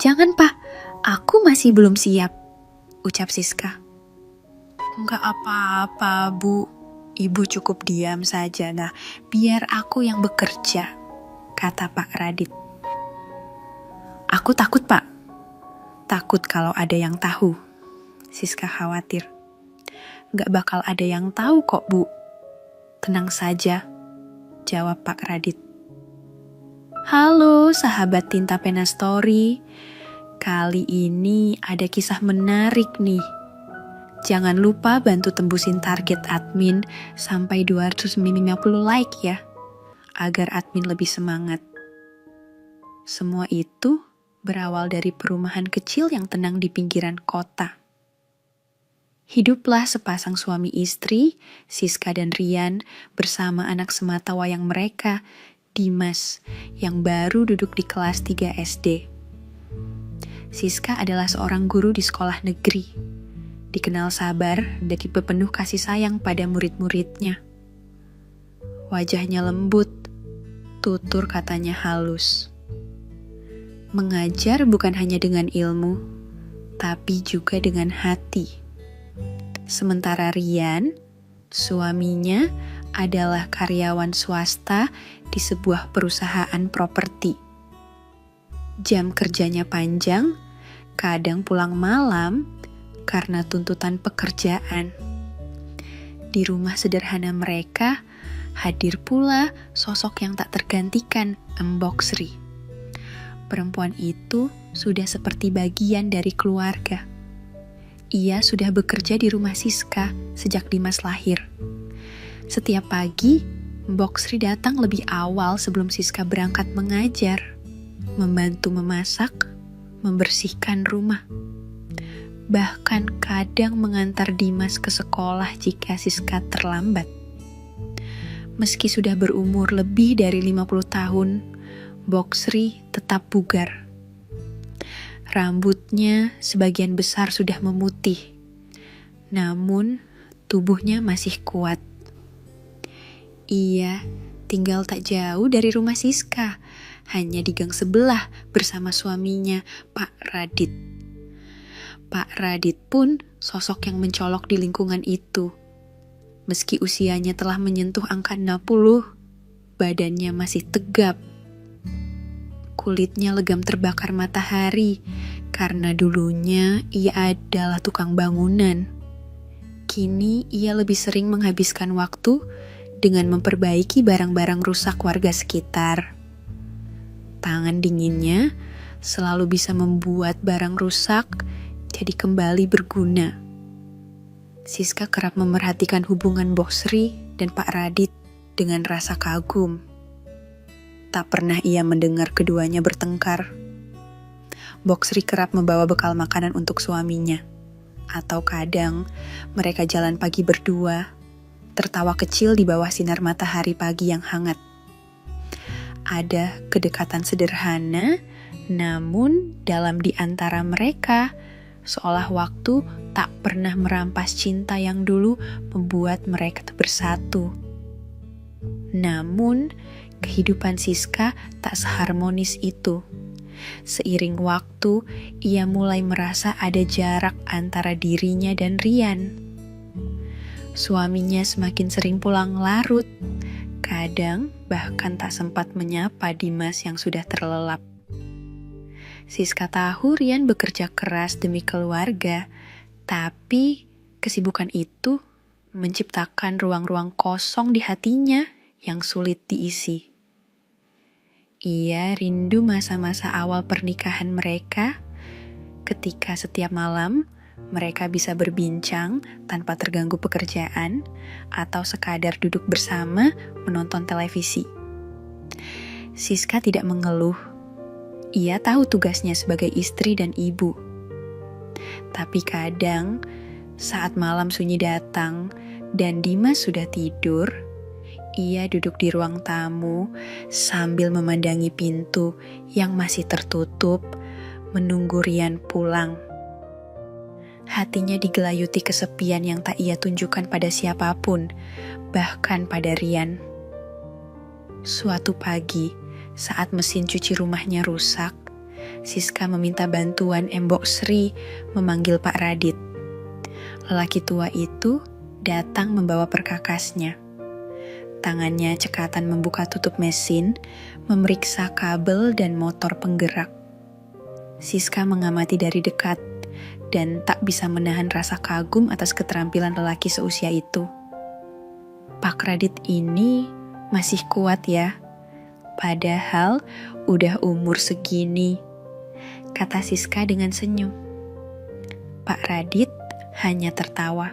"Jangan, Pak, aku masih belum siap," ucap Siska. "Enggak apa-apa, Bu. Ibu cukup diam saja. Nah, biar aku yang bekerja," kata Pak Radit. "Aku takut, Pak. Takut kalau ada yang tahu," Siska khawatir. "Enggak bakal ada yang tahu kok, Bu. Tenang saja," jawab Pak Radit. "Halo sahabat Tinta Pena Story. Kali ini ada kisah menarik nih. Jangan lupa bantu tembusin target admin sampai 250 like ya, agar admin lebih semangat." Semua itu berawal dari perumahan kecil yang tenang di pinggiran kota. Hiduplah sepasang suami istri, Siska dan Rian, bersama anak sematawayang mereka, Dimas, yang baru duduk di kelas 3 SD. Siska adalah seorang guru di sekolah negeri. Dikenal sabar dan penuh kasih sayang pada murid-muridnya. Wajahnya lembut, tutur katanya halus. Mengajar bukan hanya dengan ilmu, tapi juga dengan hati. Sementara Rian, suaminya, adalah karyawan swasta di sebuah perusahaan properti. Jam kerjanya panjang, kadang pulang malam karena tuntutan pekerjaan. Di rumah sederhana mereka, hadir pula sosok yang tak tergantikan, Mbok Sri. Perempuan itu sudah seperti bagian dari keluarga. Ia sudah bekerja di rumah Siska sejak Dimas lahir. Setiap pagi, Mbok Sri datang lebih awal sebelum Siska berangkat mengajar, membantu memasak, membersihkan rumah. Bahkan kadang mengantar Dimas ke sekolah jika Siska terlambat. Meski sudah berumur lebih dari 50 tahun, Mbok Sri tetap bugar. Rambutnya sebagian besar sudah memutih, namun tubuhnya masih kuat. Ia tinggal tak jauh dari rumah Siska, hanya di gang sebelah bersama suaminya, Pak Radit. Pak Radit pun sosok yang mencolok di lingkungan itu. Meski usianya telah menyentuh angka 60, badannya masih tegap. Kulitnya legam terbakar matahari, karena dulunya ia adalah tukang bangunan. Kini ia lebih sering menghabiskan waktu dengan memperbaiki barang-barang rusak warga sekitar. Tangan dinginnya selalu bisa membuat barang rusak jadi kembali berguna. Siska kerap memerhatikan hubungan Mbok Sri dan Pak Radit dengan rasa kagum. Tak pernah ia mendengar keduanya bertengkar. Mbok Sri kerap membawa bekal makanan untuk suaminya. Atau kadang mereka jalan pagi berdua, tertawa kecil di bawah sinar matahari pagi yang hangat. Ada kedekatan sederhana, namun dalam di antara mereka, seolah waktu tak pernah merampas cinta yang dulu membuat mereka bersatu. Namun, kehidupan Siska tak seharmonis itu. Seiring waktu, ia mulai merasa ada jarak antara dirinya dan Rian. Suaminya semakin sering pulang larut, kadang bahkan tak sempat menyapa Dimas yang sudah terlelap. Siska tahu Rian bekerja keras demi keluarga, tapi kesibukan itu menciptakan ruang-ruang kosong di hatinya yang sulit diisi. Ia rindu masa-masa awal pernikahan mereka, ketika setiap malam mereka bisa berbincang tanpa terganggu pekerjaan atau sekadar duduk bersama menonton televisi. Siska tidak mengeluh. Ia tahu tugasnya sebagai istri dan ibu. Tapi kadang saat malam sunyi datang dan Dimas sudah tidur, ia duduk di ruang tamu sambil memandangi pintu yang masih tertutup, menunggu Rian pulang. Hatinya digelayuti kesepian yang tak ia tunjukkan pada siapapun, bahkan pada Rian. Suatu pagi, saat mesin cuci rumahnya rusak, Siska meminta bantuan Mbok Sri memanggil Pak Radit. Lelaki tua itu datang membawa perkakasnya. Tangannya cekatan membuka tutup mesin, memeriksa kabel dan motor penggerak. Siska mengamati dari dekat dan tak bisa menahan rasa kagum atas keterampilan lelaki seusia itu. Pak Radit ini masih kuat ya, padahal udah umur segini, kata Siska dengan senyum. Pak Radit hanya tertawa.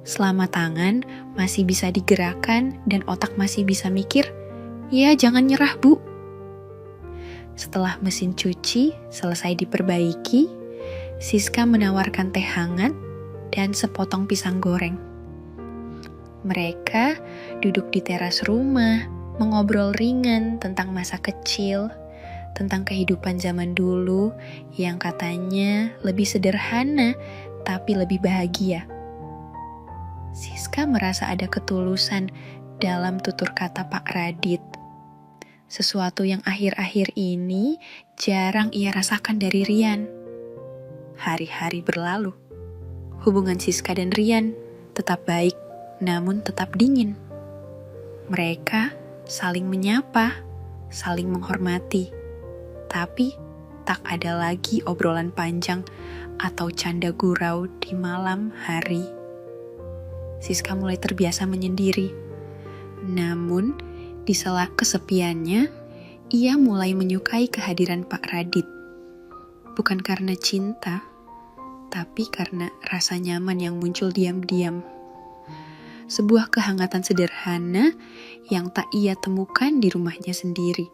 Selama tangan masih bisa digerakkan dan otak masih bisa mikir, ya jangan nyerah Bu. Setelah mesin cuci selesai diperbaiki, Siska menawarkan teh hangat dan sepotong pisang goreng. Mereka duduk di teras rumah, mengobrol ringan tentang masa kecil, tentang kehidupan zaman dulu yang katanya lebih sederhana tapi lebih bahagia. Siska merasa ada ketulusan dalam tutur kata Pak Radit. Sesuatu yang akhir-akhir ini jarang ia rasakan dari Rian. Hari-hari berlalu. Hubungan Siska dan Rian tetap baik, namun tetap dingin. Mereka saling menyapa, saling menghormati. Tapi tak ada lagi obrolan panjang atau canda gurau di malam hari. Siska mulai terbiasa menyendiri. Namun, di sela kesepiannya, ia mulai menyukai kehadiran Pak Radit. Bukan karena cinta, tapi karena rasa nyaman yang muncul diam-diam. Sebuah kehangatan sederhana yang tak ia temukan di rumahnya sendiri.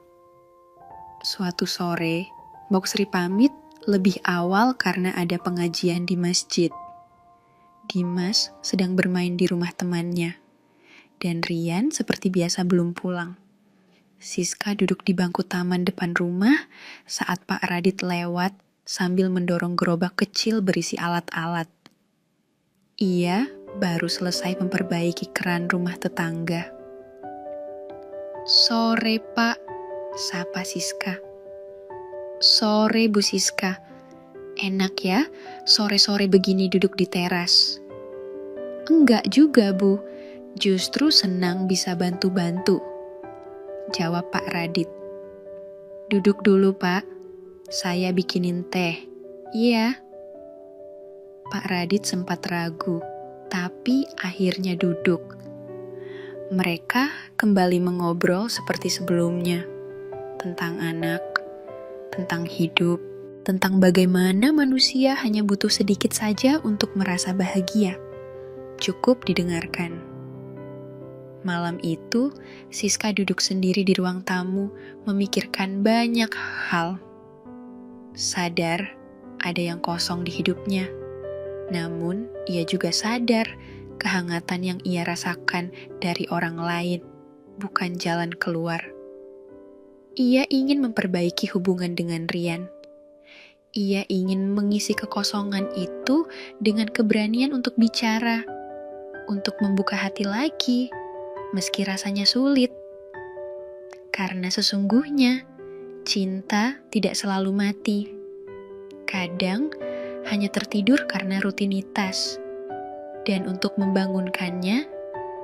Suatu sore, Mbok Sri pamit lebih awal karena ada pengajian di masjid. Dimas sedang bermain di rumah temannya, dan Rian seperti biasa belum pulang. Siska duduk di bangku taman depan rumah saat Pak Radit lewat sambil mendorong gerobak kecil berisi alat-alat. Ia baru selesai memperbaiki keran rumah tetangga. "Sore Pak," sapa Siska. "Sore Bu Siska. Enak ya, sore-sore begini duduk di teras." "Enggak juga Bu, justru senang bisa bantu-bantu," jawab Pak Radit. "Duduk dulu Pak, saya bikinin teh." "Iya." Pak Radit sempat ragu, tapi akhirnya duduk. Mereka kembali mengobrol seperti sebelumnya, tentang anak, tentang hidup, tentang bagaimana manusia hanya butuh sedikit saja untuk merasa bahagia. Cukup didengarkan. Malam itu, Siska duduk sendiri di ruang tamu, memikirkan banyak hal. Sadar ada yang kosong di hidupnya. Namun, ia juga sadar kehangatan yang ia rasakan dari orang lain, bukan jalan keluar. Ia ingin memperbaiki hubungan dengan Rian. Ia ingin mengisi kekosongan itu dengan keberanian untuk bicara, untuk membuka hati lagi, meski rasanya sulit. Karena sesungguhnya, cinta tidak selalu mati. Kadang hanya tertidur karena rutinitas. Dan untuk membangunkannya,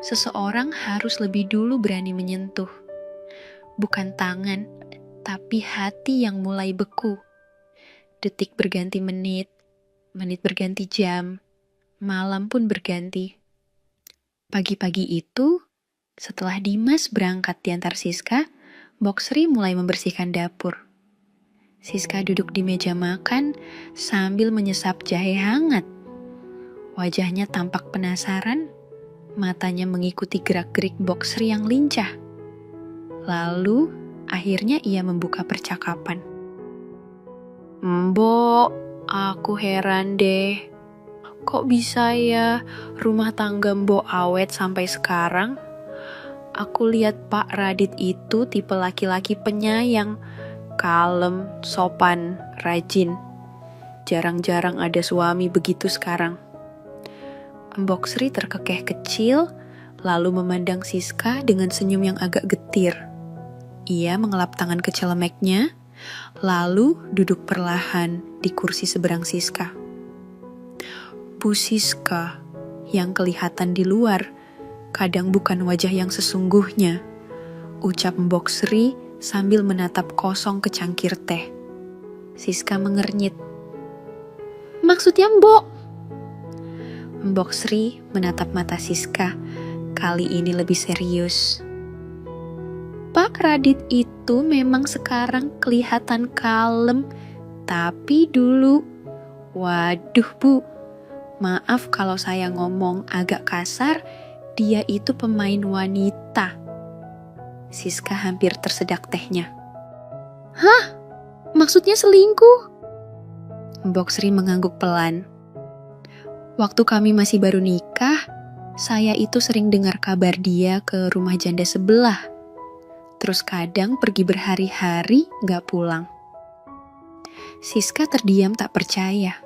seseorang harus lebih dulu berani menyentuh. Bukan tangan, tapi hati yang mulai beku. Detik berganti menit, menit berganti jam, malam pun berganti. Pagi-pagi itu, setelah Dimas berangkat diantar Siska, Mbok Sri mulai membersihkan dapur. Siska duduk di meja makan sambil menyesap jahe hangat. Wajahnya tampak penasaran, matanya mengikuti gerak-gerik Mbok Sri yang lincah. Lalu, akhirnya ia membuka percakapan. "Mbok, aku heran deh. Kok bisa ya rumah tangga Mbok awet sampai sekarang? Aku lihat Pak Radit itu tipe laki-laki penyayang, kalem, sopan, rajin. Jarang-jarang ada suami begitu sekarang." Mbok Sri terkekeh kecil, lalu memandang Siska dengan senyum yang agak getir. Ia mengelap tangan kecil lemeknya, lalu duduk perlahan di kursi seberang Siska. Bu Siska yang kelihatan di luar kadang bukan wajah yang sesungguhnya, ucap Mbok Sri sambil menatap kosong ke cangkir teh. Siska mengernyit. Maksudnya Mbok? Mbok Sri menatap mata Siska, kali ini lebih serius. Pak Radit itu memang sekarang kelihatan kalem, tapi dulu, waduh Bu, maaf kalau saya ngomong agak kasar, dia itu pemain wanita. Siska hampir tersedak tehnya. Hah? Maksudnya selingkuh? Mbok Sri mengangguk pelan. Waktu kami masih baru nikah, saya itu sering dengar kabar dia ke rumah janda sebelah. Terus kadang pergi berhari-hari gak pulang. Siska terdiam tak percaya.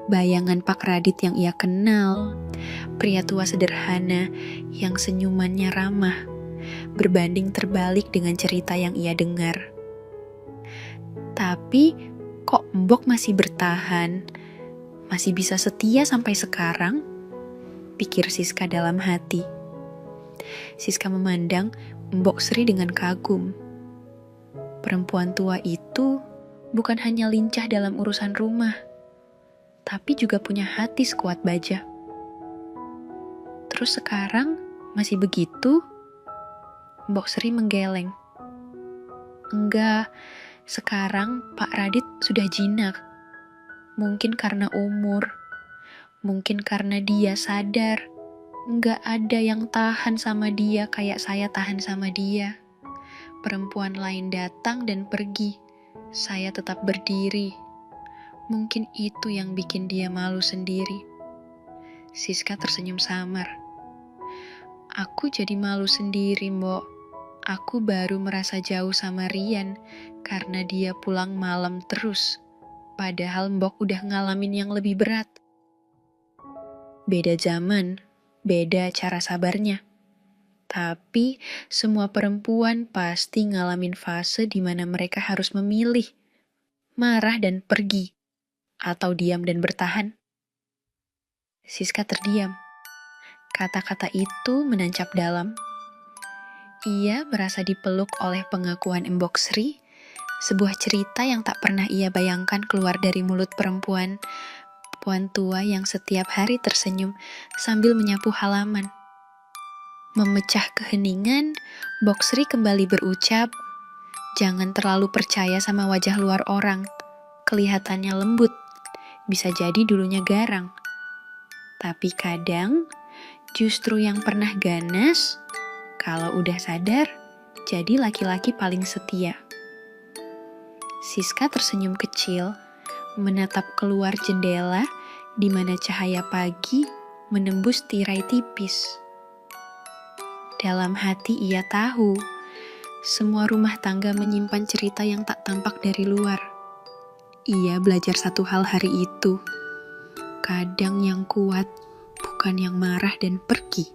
Bayangan Pak Radit yang ia kenal, pria tua sederhana yang senyumannya ramah, berbanding terbalik dengan cerita yang ia dengar. Tapi kok Mbok masih bertahan, masih bisa setia sampai sekarang? Pikir Siska dalam hati. Siska memandang Mbok Sri dengan kagum. Perempuan tua itu bukan hanya lincah dalam urusan rumah, tapi juga punya hati sekuat baja. Terus sekarang masih begitu? Mbok Sri menggeleng. Enggak, sekarang Pak Radit sudah jinak. Mungkin karena umur, mungkin karena dia sadar nggak ada yang tahan sama dia kayak saya tahan sama dia. Perempuan lain datang dan pergi, saya tetap berdiri. Mungkin itu yang bikin dia malu sendiri. Siska tersenyum samar. Aku jadi malu sendiri, Mbok. Aku baru merasa jauh sama Rian karena dia pulang malam terus. Padahal Mbok udah ngalamin yang lebih berat. Beda zaman, beda cara sabarnya. Tapi semua perempuan pasti ngalamin fase di mana mereka harus memilih, marah dan pergi, atau diam dan bertahan. Siska terdiam. Kata-kata itu menancap dalam. Ia merasa dipeluk oleh pengakuan Mbok Sri, sebuah cerita yang tak pernah ia bayangkan keluar dari mulut perempuan tua yang setiap hari tersenyum sambil menyapu halaman. Memecah keheningan, Mbok Sri kembali berucap, jangan terlalu percaya sama wajah luar orang. Kelihatannya lembut, bisa jadi dulunya garang. Tapi kadang, justru yang pernah ganas, kalau udah sadar, jadi laki-laki paling setia. Siska tersenyum kecil, menatap keluar jendela di mana cahaya pagi menembus tirai tipis. Dalam hati ia tahu, semua rumah tangga menyimpan cerita yang tak tampak dari luar. Ia belajar satu hal hari itu. Kadang yang kuat bukan yang marah dan pergi,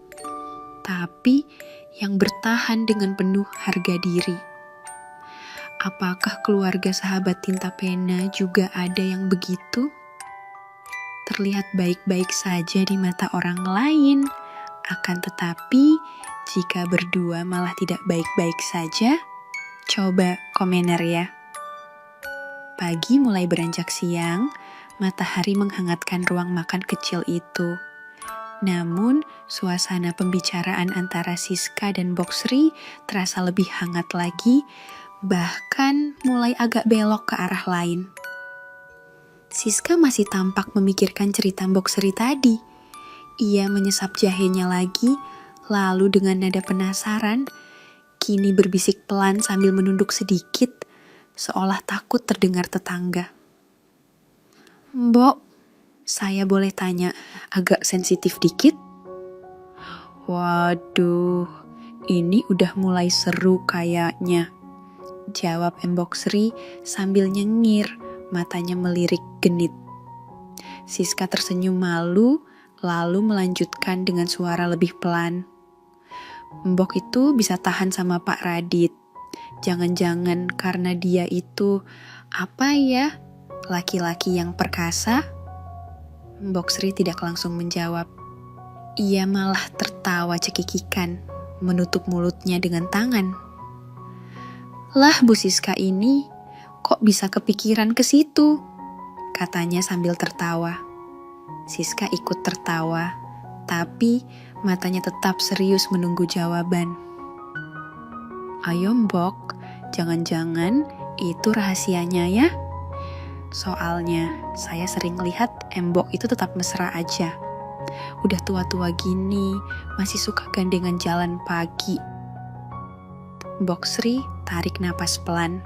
tapi yang bertahan dengan penuh harga diri. Apakah keluarga sahabat tinta pena juga ada yang begitu? Terlihat baik-baik saja di mata orang lain, akan tetapi jika berdua malah tidak baik-baik saja, coba komentar ya. Pagi mulai beranjak siang, matahari menghangatkan ruang makan kecil itu. Namun, suasana pembicaraan antara Siska dan Mbok Sri terasa lebih hangat lagi, bahkan mulai agak belok ke arah lain. Siska masih tampak memikirkan cerita Mbok Sri tadi. Ia menyesap jahenya lagi, lalu dengan nada penasaran, kini berbisik pelan sambil menunduk sedikit, seolah takut terdengar tetangga. Mbok, saya boleh tanya agak sensitif dikit? Waduh, ini udah mulai seru kayaknya. Jawab Mbok Sri sambil nyengir, matanya melirik genit. Siska tersenyum malu, lalu melanjutkan dengan suara lebih pelan. Mbok itu bisa tahan sama Pak Radit. Jangan-jangan karena dia itu, laki-laki yang perkasa? Mbok Sri tidak langsung menjawab. Ia malah tertawa cekikikan, menutup mulutnya dengan tangan. Lah Bu Siska ini, kok bisa kepikiran ke situ? Katanya sambil tertawa. Siska ikut tertawa, tapi matanya tetap serius menunggu jawaban. Ayo Mbok, jangan-jangan itu rahasianya ya? Soalnya saya sering lihat Mbok itu tetap mesra aja. Udah tua-tua gini, masih suka gandengan jalan pagi. Mbok Sri tarik napas pelan,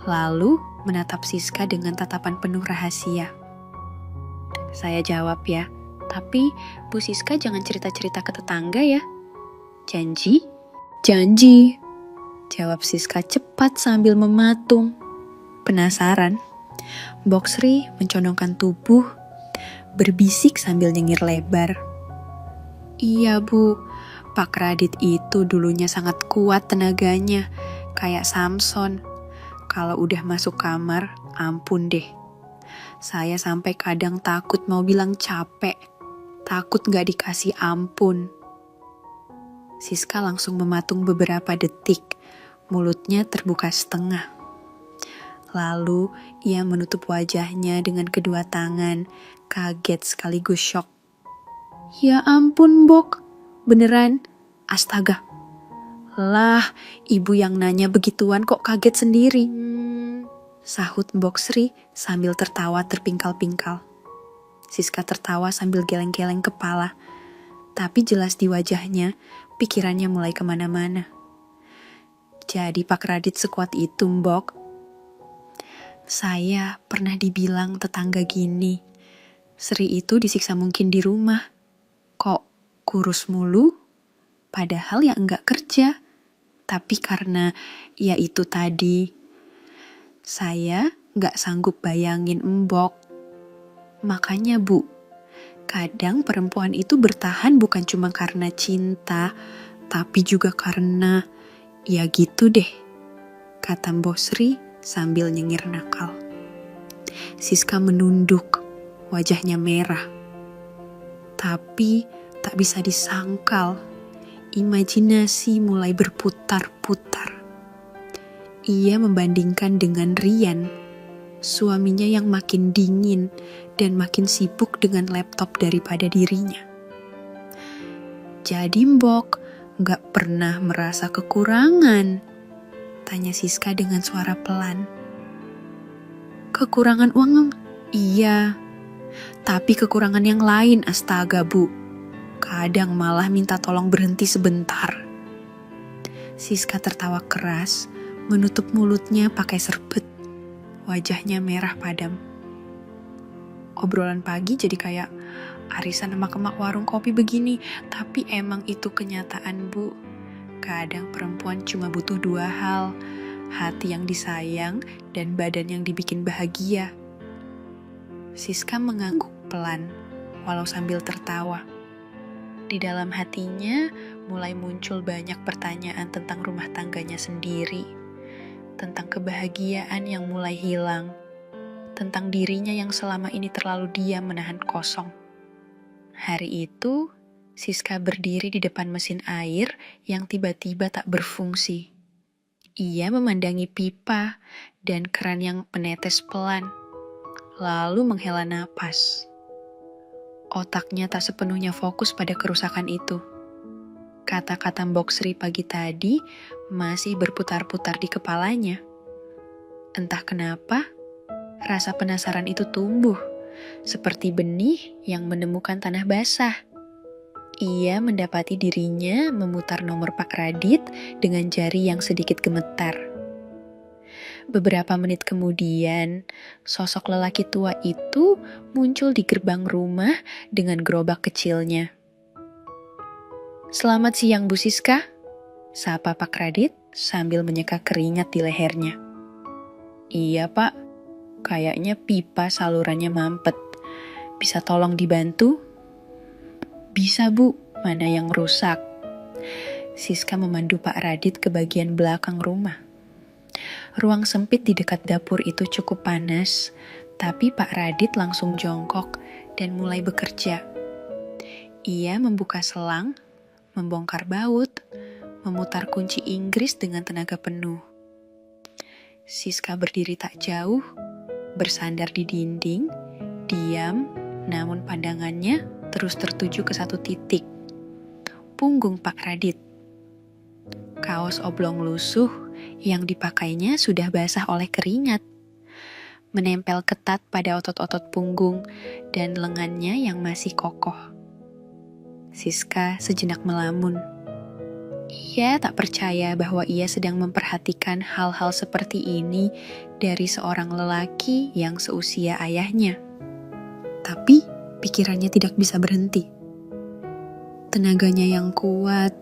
lalu menatap Siska dengan tatapan penuh rahasia. Saya jawab ya, tapi Bu Siska jangan cerita-cerita ke tetangga ya. Janji? Janji, jawab Siska cepat sambil mematung. Penasaran? Mbok Sri mencondongkan tubuh, berbisik sambil nyengir lebar. Iya Bu, Pak Radit itu dulunya sangat kuat tenaganya, kayak Samson. Kalau udah masuk kamar, ampun deh. Saya sampai kadang takut mau bilang capek, takut gak dikasih ampun. Siska langsung mematung beberapa detik, mulutnya terbuka setengah. Lalu ia menutup wajahnya dengan kedua tangan, kaget sekaligus syok. Ya ampun Mbok, beneran? Astaga. Lah, ibu yang nanya begituan kok kaget sendiri. Sahut Mbok Sri sambil tertawa terpingkal-pingkal. Siska tertawa sambil geleng-geleng kepala, tapi jelas di wajahnya pikirannya mulai kemana-mana. Jadi Pak Radit sekuat itu Mbok? Saya pernah dibilang tetangga gini, Sri itu disiksa mungkin di rumah. Kok kurus mulu? Padahal ya enggak kerja. Tapi karena ya itu tadi, saya enggak sanggup bayangin Mbok. Makanya Bu, kadang perempuan itu bertahan bukan cuma karena cinta, tapi juga karena ya gitu deh, kata Mbok Sri sambil nyengir nakal. Siska menunduk, wajahnya merah. Tapi tak bisa disangkal, imajinasi mulai berputar-putar. Ia membandingkan dengan Rian, suaminya yang makin dingin dan makin sibuk dengan laptop daripada dirinya. Jadi Mbok gak pernah merasa kekurangan? Tanya Siska dengan suara pelan. Kekurangan uang? Iya. Tapi kekurangan yang lain, astaga Bu. Kadang malah minta tolong berhenti sebentar. Siska tertawa keras, menutup mulutnya pakai serbet. Wajahnya merah padam. Obrolan pagi jadi kayak arisan emak-emak warung kopi begini. Tapi emang itu kenyataan Bu. Kadang perempuan cuma butuh dua hal, hati yang disayang dan badan yang dibikin bahagia. Siska mengangguk pelan, walau sambil tertawa. Di dalam hatinya mulai muncul banyak pertanyaan tentang rumah tangganya sendiri, tentang kebahagiaan yang mulai hilang, tentang dirinya yang selama ini terlalu diam menahan kosong. Hari itu, Siska berdiri di depan mesin air yang tiba-tiba tak berfungsi. Ia memandangi pipa dan keran yang menetes pelan, lalu menghela napas. Otaknya tak sepenuhnya fokus pada kerusakan itu. Kata-kata Mbok Sri pagi tadi masih berputar-putar di kepalanya. Entah kenapa, rasa penasaran itu tumbuh, seperti benih yang menemukan tanah basah. Ia mendapati dirinya memutar nomor Pak Radit dengan jari yang sedikit gemetar. Beberapa menit kemudian, sosok lelaki tua itu muncul di gerbang rumah dengan gerobak kecilnya. Selamat siang Bu Siska, sapa Pak Radit sambil menyeka keringat di lehernya. Iya Pak, kayaknya pipa salurannya mampet. Bisa tolong dibantu? Bisa Bu, mana yang rusak? Siska memandu Pak Radit ke bagian belakang rumah. Ruang sempit di dekat dapur itu cukup panas, tapi Pak Radit langsung jongkok dan mulai bekerja. Ia membuka selang, membongkar baut, memutar kunci Inggris dengan tenaga penuh. Siska berdiri tak jauh, bersandar di dinding, diam, namun pandangannya terus tertuju ke satu titik. Punggung Pak Radit. Kaos oblong lusuh yang dipakainya sudah basah oleh keringat, menempel ketat pada otot-otot punggung dan lengannya yang masih kokoh. Siska sejenak melamun. Ia tak percaya bahwa ia sedang memperhatikan hal-hal seperti ini dari seorang lelaki yang seusia ayahnya. Tapi pikirannya tidak bisa berhenti. Tenaganya yang kuat,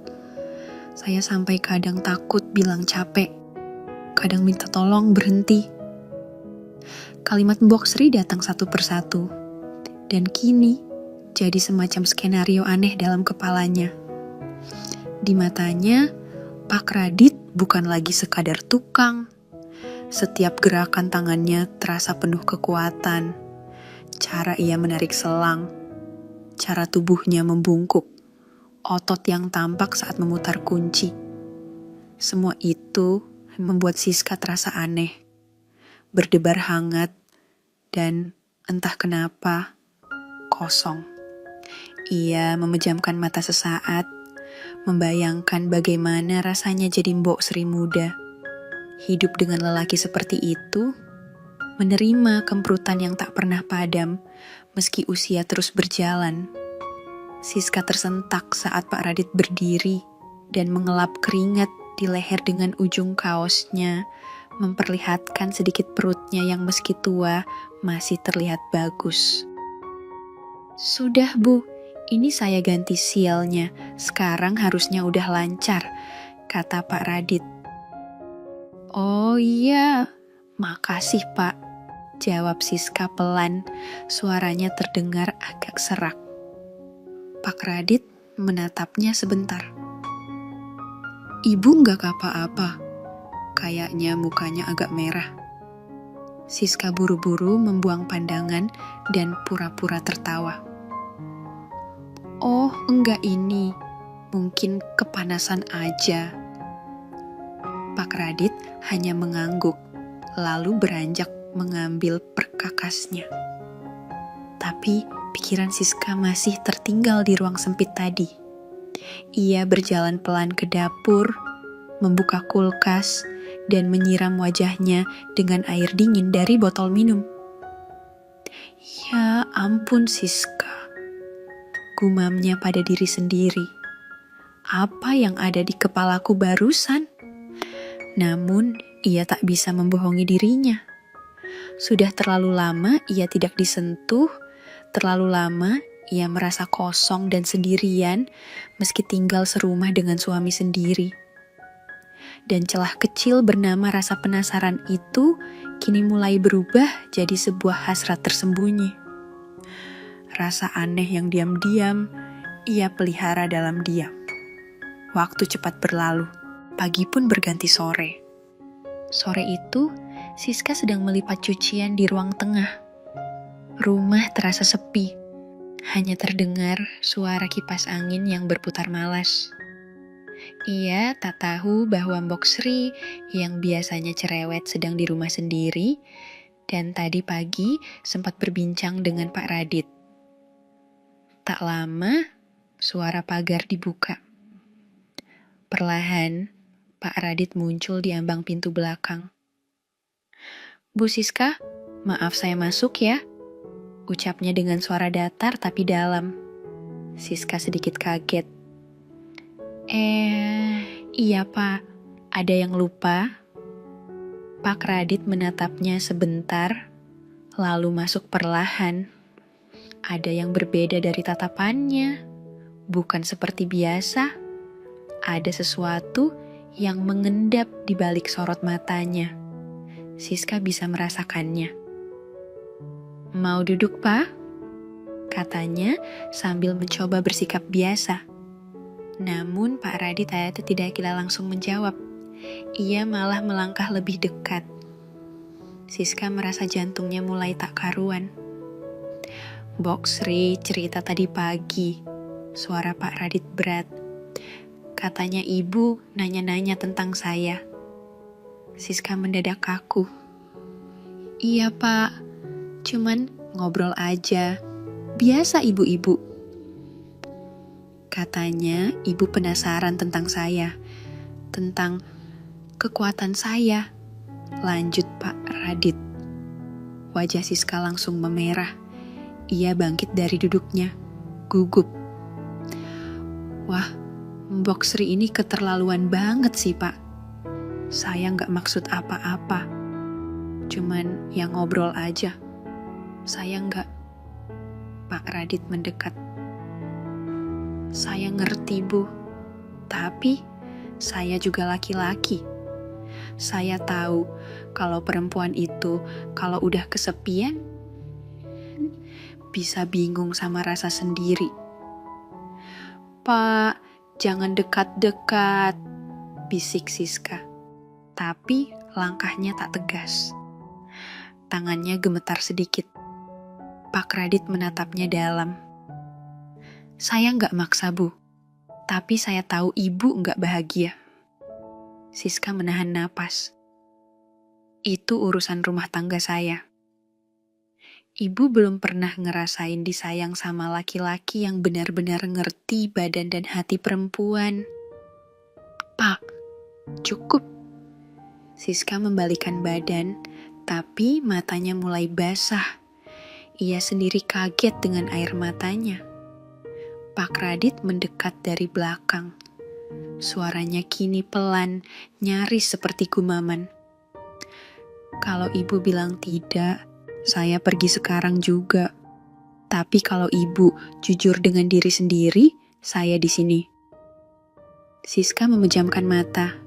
saya sampai kadang takut bilang capek, kadang minta tolong berhenti. Kalimat Mbok Sri datang satu persatu, dan kini jadi semacam skenario aneh dalam kepalanya. Di matanya, Pak Radit bukan lagi sekadar tukang. Setiap gerakan tangannya terasa penuh kekuatan. Cara ia menarik selang, cara tubuhnya membungkuk, otot yang tampak saat memutar kunci. Semua itu membuat Siska terasa aneh, berdebar hangat, dan entah kenapa, kosong. Ia memejamkan mata sesaat, membayangkan bagaimana rasanya jadi Mbok Sri muda. Hidup dengan lelaki seperti itu, menerima kemperutan yang tak pernah padam, meski usia terus berjalan. Siska tersentak saat Pak Radit berdiri dan mengelap keringat di leher dengan ujung kaosnya, memperlihatkan sedikit perutnya yang meski tua masih terlihat bagus. Sudah Bu, ini saya ganti sialnya, sekarang harusnya udah lancar, kata Pak Radit. Oh iya, makasih Pak, jawab Siska pelan, suaranya terdengar agak serak. Pak Radit menatapnya sebentar. Ibu nggak apa-apa, kayaknya mukanya agak merah. Siska buru-buru membuang pandangan dan pura-pura tertawa. Oh, enggak ini. Mungkin kepanasan aja. Pak Radit hanya mengangguk, lalu beranjak mengambil perkakasnya. Tapi pikiran Siska masih tertinggal di ruang sempit tadi. Ia berjalan pelan ke dapur, membuka kulkas, dan menyiram wajahnya dengan air dingin dari botol minum. Ya ampun Siska, gumamnya pada diri sendiri. Apa yang ada di kepalaku barusan? Namun, ia tak bisa membohongi dirinya. Sudah terlalu lama ia tidak disentuh, terlalu lama ia merasa kosong dan sendirian meski tinggal serumah dengan suami sendiri. Dan celah kecil bernama rasa penasaran itu kini mulai berubah jadi sebuah hasrat tersembunyi. Rasa aneh yang diam-diam ia pelihara dalam diam. Waktu cepat berlalu, pagi pun berganti sore. Sore itu, Siska sedang melipat cucian di ruang tengah. Rumah terasa sepi, hanya terdengar suara kipas angin yang berputar malas. Ia tak tahu bahwa Mbok Sri yang biasanya cerewet sedang di rumah sendiri dan tadi pagi sempat berbincang dengan Pak Radit. Tak lama, suara pagar dibuka. Perlahan, Pak Radit muncul di ambang pintu belakang. Bu Siska, maaf saya masuk ya, ucapnya dengan suara datar tapi dalam. Siska sedikit kaget. Iya Pak, ada yang lupa? Pak Radit menatapnya sebentar, lalu masuk perlahan. Ada yang berbeda dari tatapannya, bukan seperti biasa. Ada sesuatu yang mengendap di balik sorot matanya. Siska bisa merasakannya. Mau duduk Pak? Katanya sambil mencoba bersikap biasa. Namun Pak Radit tidak langsung menjawab. Ia malah melangkah lebih dekat. Siska merasa jantungnya mulai tak karuan. Boksri cerita tadi pagi, suara Pak Radit berat. Katanya ibu nanya-nanya tentang saya. Siska mendadak kaku. Iya pak, cuman ngobrol aja. Biasa ibu-ibu. Katanya ibu penasaran tentang saya. Tentang kekuatan saya. Lanjut Pak Radit. Wajah Siska langsung memerah. Ia bangkit dari duduknya. Gugup. Wah, Mbok Sri ini keterlaluan banget sih pak. Saya gak maksud apa-apa. Cuman yang ngobrol aja. Saya gak. Pak Radit mendekat. Saya ngerti bu. Tapi saya juga laki-laki. Saya tahu kalau perempuan itu kalau udah kesepian bisa bingung sama rasa sendiri. Pak, jangan dekat-dekat, bisik Siska. Tapi langkahnya tak tegas. Tangannya gemetar sedikit. Pak Radit menatapnya dalam. Saya nggak maksa bu, tapi saya tahu ibu nggak bahagia. Siska menahan napas. Itu urusan rumah tangga saya. Ibu belum pernah ngerasain disayang sama laki-laki yang benar-benar ngerti badan dan hati perempuan. Pak, cukup. Siska membalikan badan, tapi matanya mulai basah. Ia sendiri kaget dengan air matanya. Pak Radit mendekat dari belakang. Suaranya kini pelan, nyaris seperti gumaman. Kalau ibu bilang tidak, saya pergi sekarang juga. Tapi kalau ibu jujur dengan diri sendiri, saya di sini. Siska memejamkan mata.